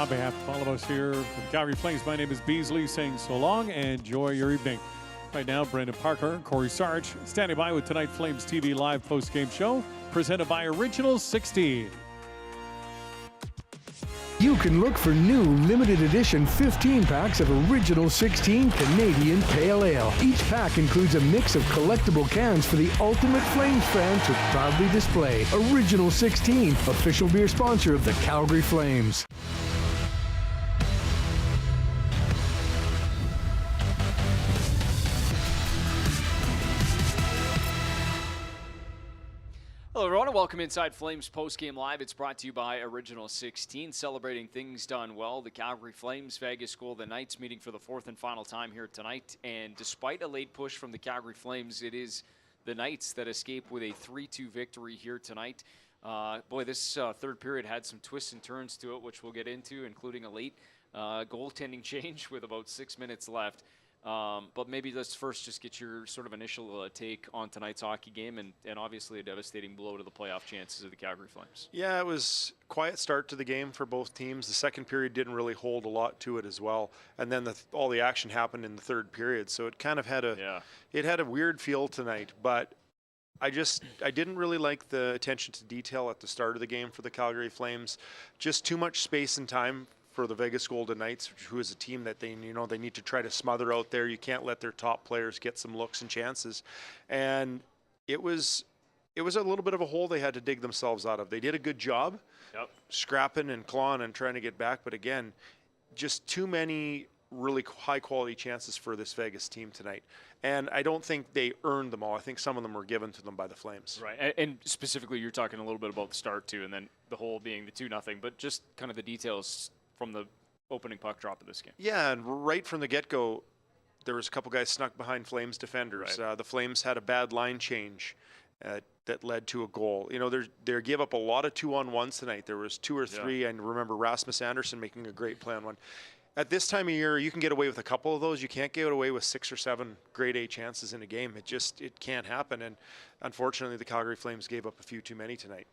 On behalf of all of us here from Calgary Flames, my name is Beasley saying so long and enjoy your evening. Right now, Brendan Parker and Cory Sarich standing by with tonight's Flames TV live post-game show presented by Original 16. You can look for new limited edition 15 packs of Original 16 Canadian Pale Ale. Each pack includes a mix of collectible cans for the ultimate Flames fan to proudly display. Original 16, official beer sponsor of the Calgary Flames. Hello everyone and welcome inside Flames Postgame Live. It's brought to you by Original 16, celebrating things done well. The Calgary Flames, Vegas Golden Knights meeting for the fourth and final time here tonight. And despite a late push from the Calgary Flames, it is the Knights that escape with a 3-2 victory here tonight. Boy, this third period had some twists and turns to it, which we'll get into, including a late goaltending change with about 6 minutes left. But maybe let's first just get your sort of initial take on tonight's hockey game and obviously a devastating blow to the playoff chances of the Calgary Flames. Yeah, it was a quiet start to the game for both teams. The second period didn't really hold a lot to it as well. And then all the action happened in the third period. So it kind of had it had a weird feel tonight. But I didn't really like the attention to detail at the start of the game for the Calgary Flames. Just too much space and time for the Vegas Golden Knights, who is a team that they need to try to smother out there. You can't let their top players get some looks and chances. And it was a little bit of a hole they had to dig themselves out of. They did a good job scrapping and clawing and trying to get back, but again, just too many really high quality chances for this Vegas team tonight. And I don't think they earned them all. I think some of them were given to them by the Flames. Right, and specifically you're talking a little bit about the start too, and then the whole being the 2-0, but just kind of the details from the opening puck drop of this game. Yeah, and right from the get-go, there was a couple guys snuck behind Flames defenders. Right. The Flames had a bad line change that led to a goal. You know, they gave up a lot of 2-on-1s tonight. There was 2 or 3, and remember Rasmus Andersson making a great play on one. At this time of year, you can get away with a couple of those. You can't get away with 6 or 7 grade A chances in a game. It can't happen, and unfortunately, the Calgary Flames gave up a few too many tonight.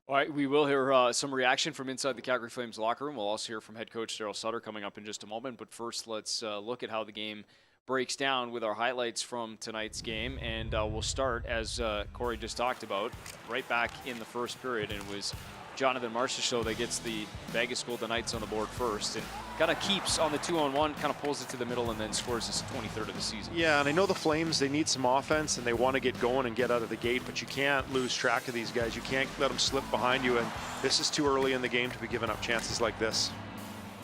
All right, we will hear some reaction from inside the Calgary Flames locker room. We'll also hear from head coach Daryl Sutter coming up in just a moment. But first, let's look at how the game breaks down with our highlights from tonight's game. And we'll start, as Cory just talked about, right back in the first period. And it was Jonathan Marchessault that gets the Vegas Golden Knights on the board first and kind of keeps on the 2-on-1, kind of pulls it to the middle and then scores his 23rd of the season. Yeah, and I know the Flames, they need some offense and they want to get going and get out of the gate, but you can't lose track of these guys. You can't let them slip behind you, and this is too early in the game to be giving up chances like this.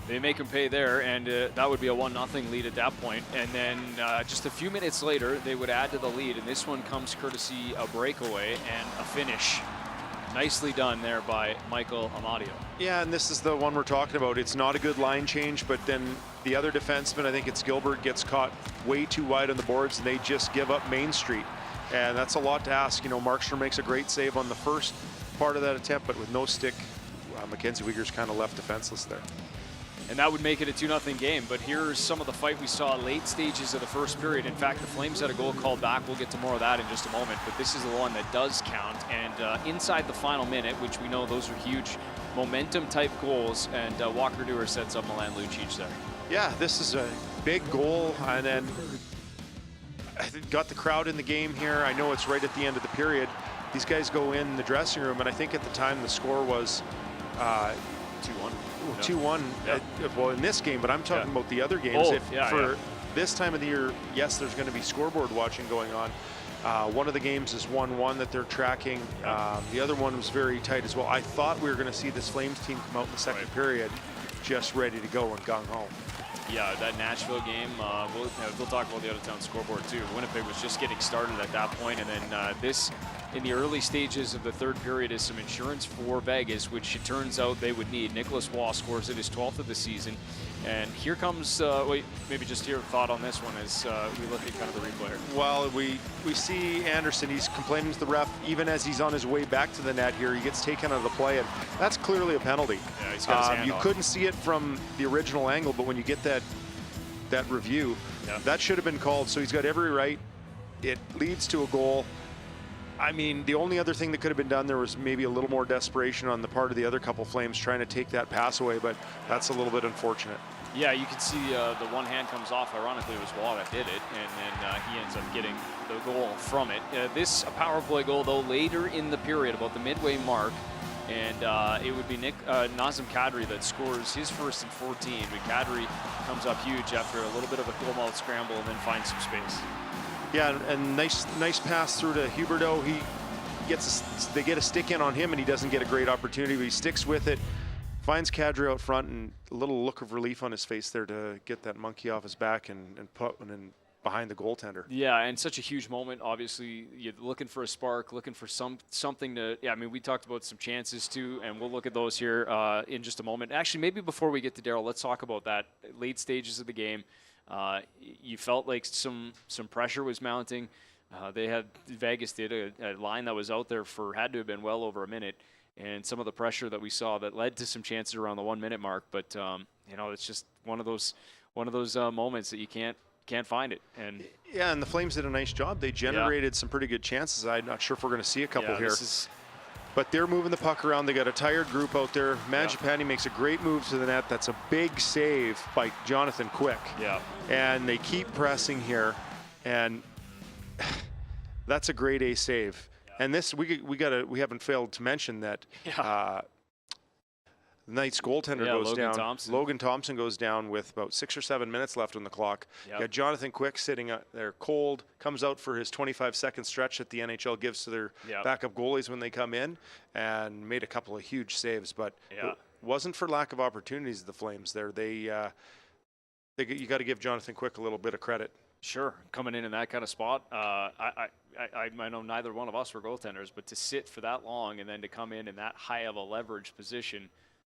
They make them pay there, and that would be a 1-0 lead at that point. And then just a few minutes later, they would add to the lead, and this one comes courtesy a breakaway and a finish. Nicely done there by Michael Amadio. Yeah, and this is the one we're talking about. It's not a good line change, but then the other defenseman, I think it's Gilbert, gets caught way too wide on the boards, and they just give up Main Street. And that's a lot to ask. You know, Markstrom makes a great save on the first part of that attempt, but with no stick, Mackenzie Weegar's kind of left defenseless there. And that would make it a 2-0 game. But here's some of the fight we saw late stages of the first period. In fact, the Flames had a goal called back. We'll get to more of that in just a moment. But this is the one that does count. And inside the final minute, which we know those are huge momentum-type goals, and Walker Duehr sets up Milan Lucic there. Yeah, this is a big goal. And then got the crowd in the game here. I know it's right at the end of the period. These guys go in the dressing room, and I think at the time the score was 2-1. 2-1, well, in this game, but I'm talking about the other games. This time of the year, yes, there's going to be scoreboard watching going on. One of the games is 1-1 that they're tracking. The other one was very tight as well. I thought we were going to see this Flames team come out in the second period just ready to go and gung-ho. Yeah, that Nashville game, we'll talk about the out-of-town scoreboard too. Winnipeg was just getting started at that point, and then this, in the early stages of the third period, is some insurance for Vegas, which it turns out they would need. Nicholas Waugh scores at his 12th of the season, and here comes, maybe just your thought on this one as we look at kind of the replay. Well, we see Anderson, he's complaining to the ref, even as he's on his way back to the net here, he gets taken out of the play, and that's clearly a penalty. Yeah, he's got his hand You on. couldn't see it from the original angle, but when you get that review, that should have been called, so he's got every right. It leads to a goal. I mean, the only other thing that could have been done there was maybe a little more desperation on the part of the other couple Flames trying to take that pass away, but that's a little bit unfortunate. Yeah, you can see the one hand comes off. Ironically, it was Waugh that did it, and then he ends up getting the goal from it. This a power play goal, though, later in the period, about the midway mark, and it would be Nazem Kadri that scores his first and 14. But Kadri comes up huge after a little bit of a goal-mouth scramble and then finds some space. Yeah, and nice pass through to Huberdeau. They get a stick in on him, and he doesn't get a great opportunity, but he sticks with it. Finds Kadri out front, and a little look of relief on his face there to get that monkey off his back and put one in behind the goaltender. Yeah, and such a huge moment. Obviously, you're looking for a spark, looking for something to. Yeah, I mean, we talked about some chances too, and we'll look at those here in just a moment. Actually, maybe before we get to Daryl, let's talk about that late stages of the game. You felt like some pressure was mounting. Vegas did a line that was out there for had to have been well over a minute. And some of the pressure that we saw that led to some chances around the 1 minute mark, but it's just one of those moments that you can't find it. And yeah, and the Flames did a nice job. They generated some pretty good chances. I'm not sure if we're going to see a couple here, but they're moving the puck around. They got a tired group out there. Mangiapane makes a great move to the net. That's a big save by Jonathan Quick. Yeah, and they keep pressing here, and that's a grade A save. And this we haven't failed to mention that the Knights goaltender goes down. Logan Thompson goes down with about 6 or 7 minutes left on the clock. Yep. You got Jonathan Quick sitting there cold, comes out for his 25-second stretch that the NHL gives to their backup goalies when they come in, and made a couple of huge saves. But it wasn't for lack of opportunities of the Flames there. You got to give Jonathan Quick a little bit of credit. Sure, coming in that kind of spot. I know neither one of us were goaltenders, but to sit for that long and then to come in that high of a leverage position,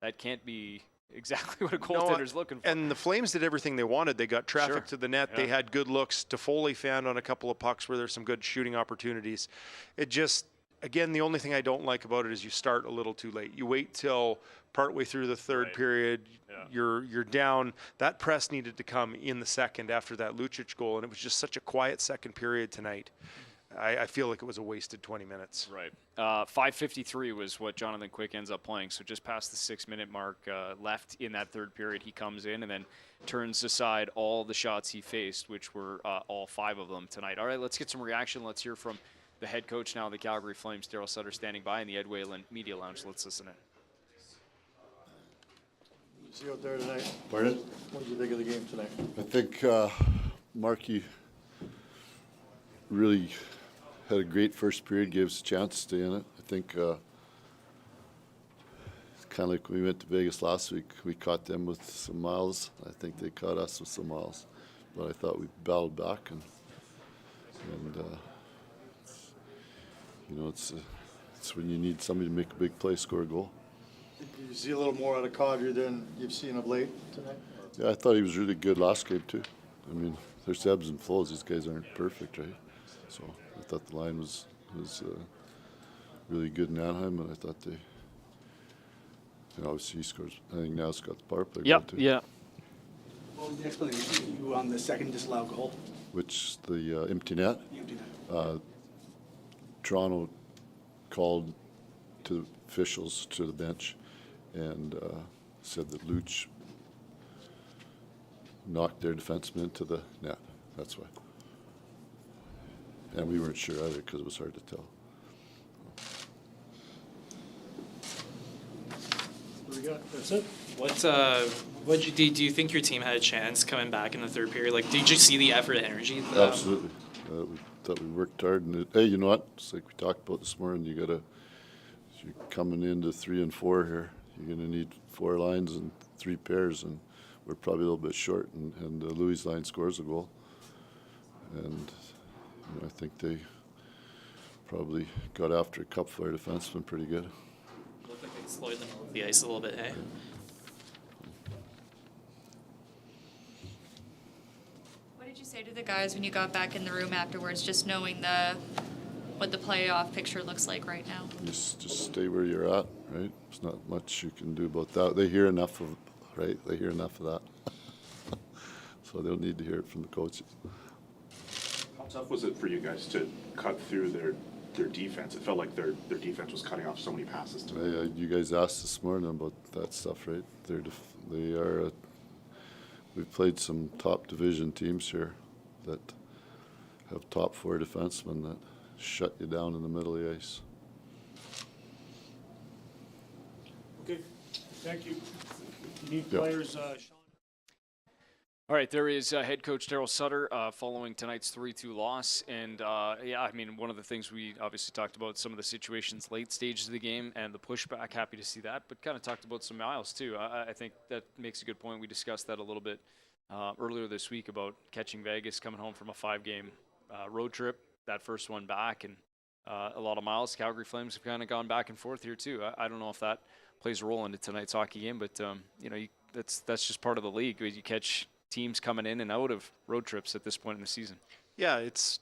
that can't be exactly what a goaltender's looking for. And the Flames did everything they wanted. They got traffic to the net. They had good looks. Toffoli found on a couple of pucks where there's some good shooting opportunities. It just, again, the only thing I don't like about it is you start a little too late. You wait till partway through the third period. You're down. That press needed to come in the second after that Lucic goal, and it was just such a quiet second period tonight. I feel like it was a wasted 20 minutes. Right. 5:53 was what Jonathan Quick ends up playing, so just past the 6 minute mark left in that third period. He comes in and then turns aside all the shots he faced, which were all 5 of them tonight. All right, let's get some reaction. Let's hear from the head coach now of the Calgary Flames, Daryl Sutter, standing by in the Ed Whalen Media Lounge. Let's listen in. See you out there tonight. Pardon? What did you think of the game tonight? I think Markey really had a great first period, gave us a chance to stay in it. I think it's kind of like when we went to Vegas last week. We caught them with some miles. I think they caught us with some miles. But I thought we battled back, and it's when you need somebody to make a big play, score a goal. Did you see a little more out of Kadri than you've seen of late tonight? Yeah, I thought he was really good last game too. I mean, there's ebbs and flows. These guys aren't perfect, right? So I thought the line was really good in Anaheim, and I thought they. Obviously, he scores. I think now it's got the power play goal too. Yeah. What was the explanation you on the second disallowed goal? Which the empty net. The empty net. Toronto called to the officials to the bench and said that Luch knocked their defenseman into the net. That's why. And we weren't sure either because it was hard to tell. What do we got? That's it. Do you think your team had a chance coming back in the third period? Like, did you see the effort and energy? Absolutely. We thought we worked hard, and hey, you know what? It's like we talked about this morning. You're coming into 3 and 4 here. You're going to need 4 lines and 3 pairs, and we're probably a little bit short. And Louis' line scores a goal, and I think they probably got after a couple of our defensemen pretty good. Looked like they slowed them off the ice a little bit, hey? What did you say to the guys when you got back in the room afterwards, just knowing what the playoff picture looks like right now? Just stay where you're at, right? There's not much you can do about that. They hear enough of, right? They hear enough of that. So they'll need to hear it from the coaches. How tough was it for you guys to cut through their their defense. It felt like their defense was cutting off so many passes tonight. You guys asked this morning about that stuff, right? They are. We've played some top division teams here that have top 4 defensemen that shut you down in the middle of the ice. Okay, thank you. You need players, Sean? All right, there is head coach Daryl Sutter following tonight's 3-2 loss. And, yeah, I mean, one of the things we obviously talked about, some of the situations late stages of the game and the pushback, happy to see that, but kind of talked about some miles too. I think that makes a good point. We discussed that a little bit earlier this week about catching Vegas, coming home from a 5-game road trip, that first one back, and a lot of miles. Calgary Flames have kind of gone back and forth here too. I don't know if that plays a role into tonight's hockey game, but, you know, that's just part of the league. You catch teams coming in and out of road trips at this point in the season. Yeah, it's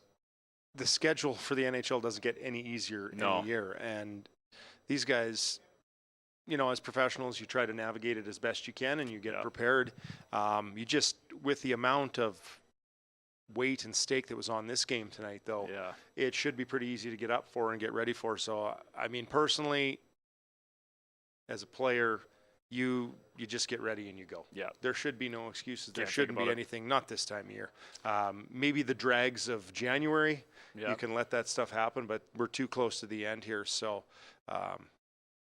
the schedule for the NHL doesn't get any easier in a year, and these guys, you know, as professionals, you try to navigate it as best you can, and you get prepared. You just, with the amount of weight and stake that was on this game tonight, though, it should be pretty easy to get up for and get ready for. So, I mean, personally, as a player, you just get ready and you go. Yeah. There should be no excuses. There shouldn't be anything, not this time of year. Maybe the drags of January, you can let that stuff happen, but we're too close to the end here. So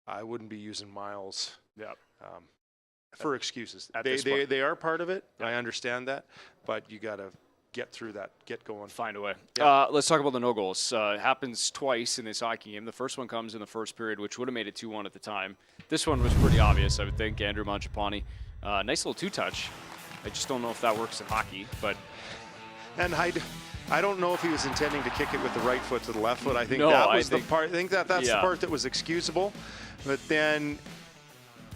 I wouldn't be using miles for excuses. They are part of it. I understand that, but you got to get through that, get going. Find a way. Let's talk about the no goals. It happens twice in this hockey game. The first one comes in the first period, which would have made it 2-1 at the time. This one was pretty obvious, I would think. Andrew Mangiapane. Nice little two-touch. I just don't know if that works in hockey, but... And I don't know if he was intending to kick it with the right foot to the left foot. I think that was the part. I think that's the part that was excusable. But then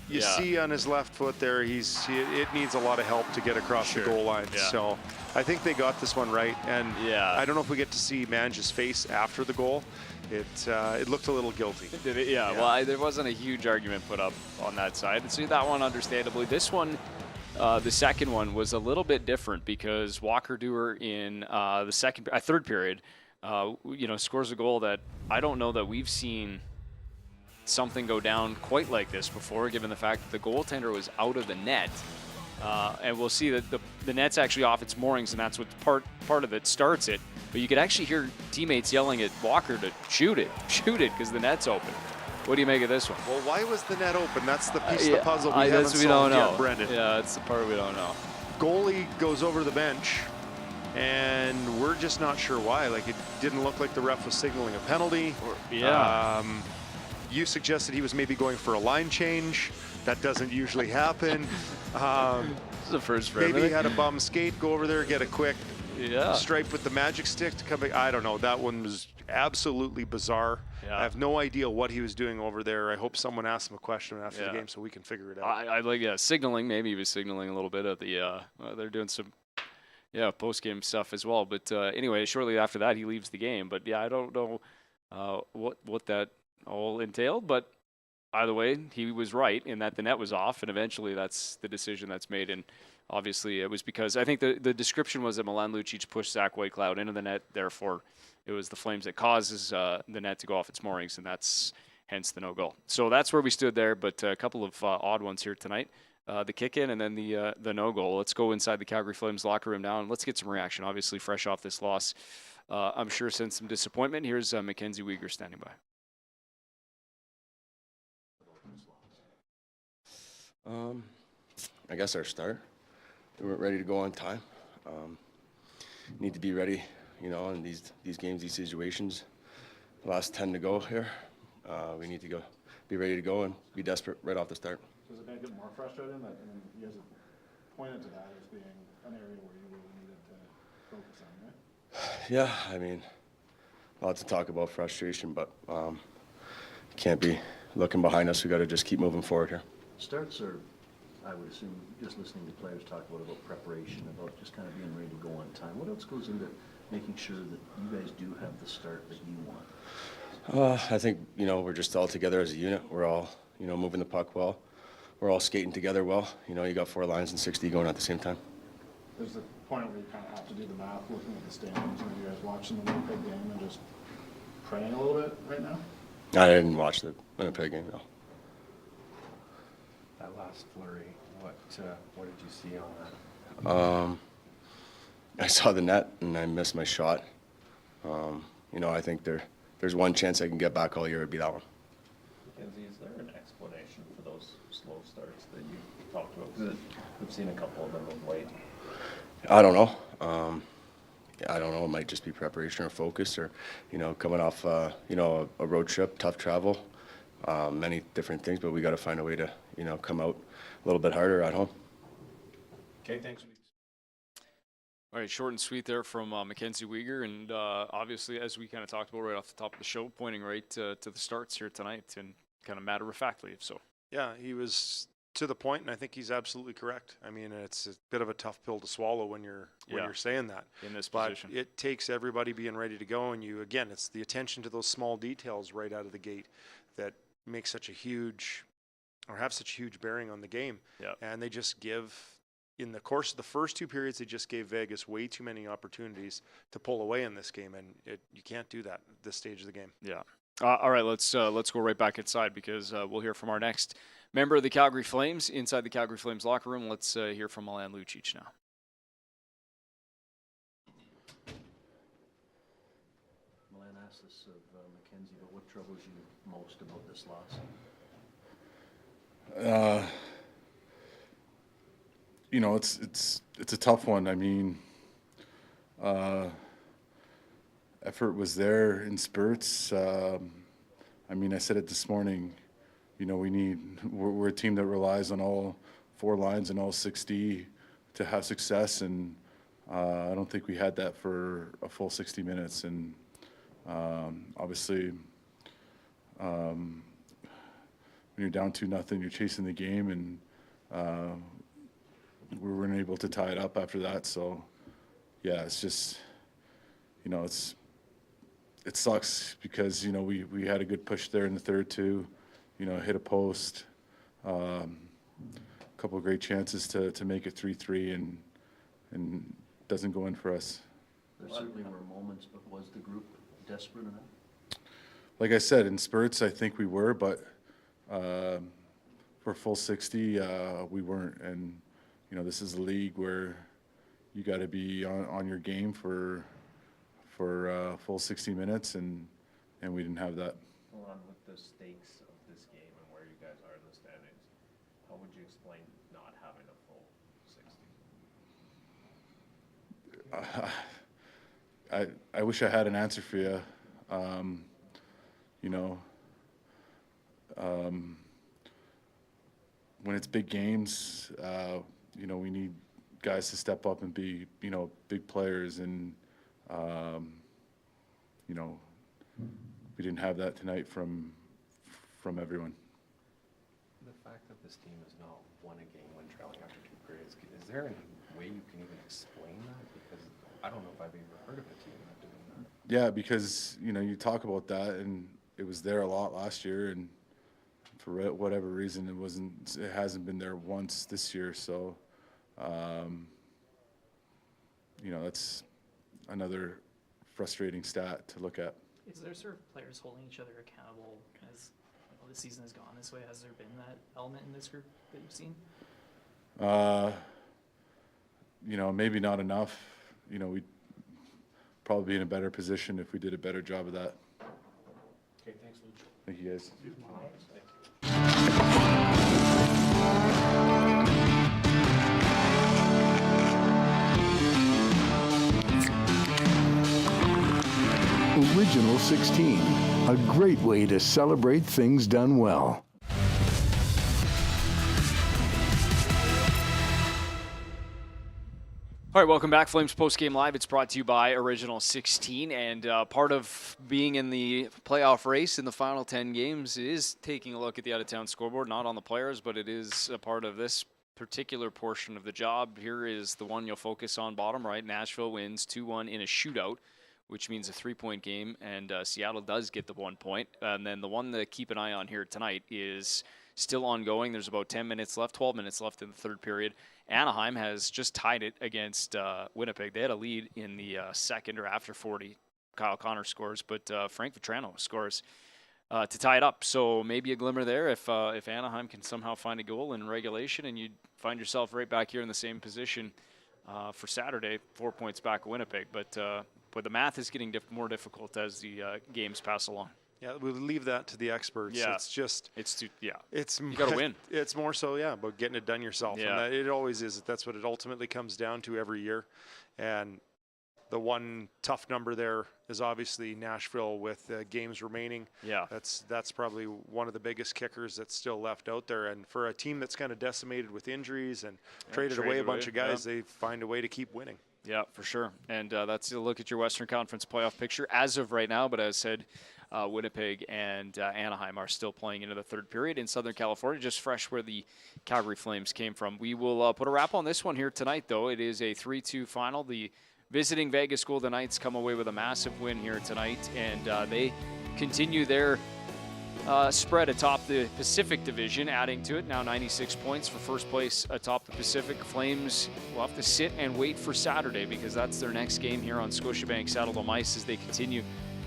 you see on his left foot there, it needs a lot of help to get across the goal line. So I think they got this one right. And I don't know if we get to see Mange's face after the goal. It looked a little guilty. Did it? Yeah. Well, there wasn't a huge argument put up on that side. So that one, understandably. This one, the second one, was a little bit different because Walker Dewar in the third period, scores a goal that I don't know that we've seen something go down quite like this before, given the fact that the goaltender was out of the net. And we'll see that the net's actually off its moorings, and that's what part of it starts it. But you could actually hear teammates yelling at Walker to shoot it, because the net's open. What do you make of this one? Well, why was the net open? That's the piece of the puzzle we haven't solved yet, Brendan. Yeah, that's the part we don't know. Goalie goes over the bench, and we're just not sure why. Like, it didn't look like the ref was signaling a penalty. You suggested he was maybe going for a line change. That doesn't usually happen. This is the first for maybe he had a bum skate, go over there, get a quick stripe with the magic stick to come back. I don't know. That one was absolutely bizarre. I have no idea what he was doing over there. I hope someone asked him a question after the game so we can figure it out. I like signaling. Maybe he was signaling a little bit of the they're doing some post-game stuff as well. But anyway, shortly after that, he leaves the game. But I don't know what that all entailed, but either way, he was right in that the net was off, and eventually that's the decision that's made. And obviously it was because I think the description was that Milan Lucic pushed Zach Whitecloud into the net, therefore it was the Flames that causes the net to go off its moorings, and that's hence the no-goal. So that's where we stood there, but a couple of odd ones here tonight. The kick-in and then the no-goal. Let's go inside the Calgary Flames locker room now, and let's get some reaction, obviously fresh off this loss. I'm sure since some disappointment. Here's Mackenzie Weegar standing by. I guess our start. We weren't ready to go on time. Need to be ready, in these games, these situations. The last 10 to go here. We need to be ready to go and be desperate right off the start. Does it make it more frustrating that you guys have pointed to that as being an area where you really needed to focus on, right? Yeah, I mean, a lot to talk about frustration, but can't be looking behind us. We got to just keep moving forward here. Starts are, I would assume, just listening to players talk about preparation, about just kind of being ready to go on time. What else goes into making sure that you guys do have the start that you want? I think, we're just all together as a unit. We're all, moving the puck well. We're all skating together well. You got 4 lines and 60 going at the same time. There's the point where you kind of have to do the math, looking at the standings, and you guys watching the Winnipeg game and just praying a little bit right now? I didn't watch the Winnipeg game, no. That last flurry, what did you see on that? I saw the net and I missed my shot. I think there's one chance I can get back all year, it'd be that one. Mackenzie, is there an explanation for those slow starts that you talked about? Because we've seen a couple of them of late. I don't know. I don't know. It might just be preparation or focus or, coming off, a road trip, tough travel, many different things, but we got to find a way to, come out a little bit harder at home. Okay, thanks. All right, short and sweet there from Mackenzie Weegar, and obviously, as we kind of talked about right off the top of the show, pointing right to the starts here tonight, and kind of matter-of-factly, if so. Yeah, he was to the point, and I think he's absolutely correct. I mean, it's a bit of a tough pill to swallow when you're saying that. In this but position. It takes everybody being ready to go, and it's the attention to those small details right out of the gate that makes such a huge, or have such a huge bearing on the game. Yeah. And they just give, in the course of the first two periods, they just gave Vegas way too many opportunities to pull away in this game, and you can't do that at this stage of the game. Yeah. All right, let's go right back inside because we'll hear from our next member of the Calgary Flames inside the Calgary Flames locker room. Let's hear from Milan Lucic now. Milan asked this of Mackenzie, but what troubles you most about this loss? It's a tough one. I mean, effort was there in spurts. I said it this morning. We're a team that relies on all four lines and all 60 to have success, and I don't think we had that for a full 60 minutes. And obviously, when you're down 2-0, you're chasing the game, and we weren't able to tie it up after that. So, yeah, it's just, it sucks because, we had a good push there in the third too, hit a post, a couple of great chances to make it 3-3 and doesn't go in for us. There certainly were moments, but was the group desperate enough? Like I said, in spurts, I think we were, but for full 60, we weren't. And, this is a league where you got to be on your game for full 60 minutes, and we didn't have that. Milan, with the stakes of this game and where you guys are in the standings, how would you explain not having a full 60? I wish I had an answer for you. When it's big games, we need guys to step up and be, big players, and we didn't have that tonight from everyone. The fact that this team has not won a game when trailing after two periods, is there any way you can even explain that? Because I don't know if I've ever heard of a team not doing that. Yeah, because you talk about that, and it was there a lot last year, and for whatever reason, it hasn't been there once this year. So, that's another frustrating stat to look at. Is there sort of players holding each other accountable as the season has gone this way? Has there been that element in this group that you've seen? Maybe not enough. We'd probably be in a better position if we did a better job of that. Okay, thanks, Luch. Thank you, guys. Original 16, a great way to celebrate things done well. All right, welcome back. Flames Postgame Live. It's brought to you by Original 16, and part of being in the playoff race in the final 10 games is taking a look at the out-of-town scoreboard, not on the players, but it is a part of this particular portion of the job. Here is the one you'll focus on bottom right. Nashville wins 2-1 in a shootout, which means a 3-point game, and Seattle does get the 1 point. And then the one to keep an eye on here tonight is still ongoing. There's about 10 minutes left, 12 minutes left in the third period. Anaheim has just tied it against Winnipeg. They had a lead in the second or after 40 Kyle Connor scores, but Frank Vetrano scores to tie it up. So maybe a glimmer there if Anaheim can somehow find a goal in regulation, and you find yourself right back here in the same position for Saturday, 4 points back of Winnipeg. But the math is getting more difficult as the games pass along. Yeah, we'll leave that to the experts. Yeah. It's just you got to win. It's more so about getting it done yourself. Yeah. And it always is. That's what it ultimately comes down to every year. And the one tough number there is obviously Nashville with games remaining. Yeah. That's probably one of the biggest kickers that's still left out there. And for a team that's kind of decimated with injuries and traded away a bunch of guys, they find a way to keep winning. Yeah, for sure. And that's a look at your Western Conference playoff picture as of right now. But as said, Winnipeg and Anaheim are still playing into the third period in Southern California, just fresh where the Calgary Flames came from. We will put a wrap on this one here tonight, though. It is a 3-2 final. The visiting Vegas Golden Knights come away with a massive win here tonight, and they continue their spread atop the Pacific Division, adding to it now 96 points for first place atop the Pacific. Flames will have to sit and wait for Saturday because that's their next game here on Scotiabank Saddledome Ice as they continue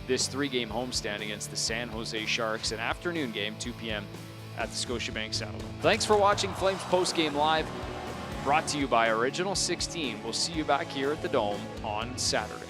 this 3-game homestand against the San Jose Sharks, an afternoon game, 2 p.m. at the Scotiabank Saddledome. Thanks for watching Flames Postgame Live, brought to you by Original 16. We'll see you back here at the Dome on Saturday.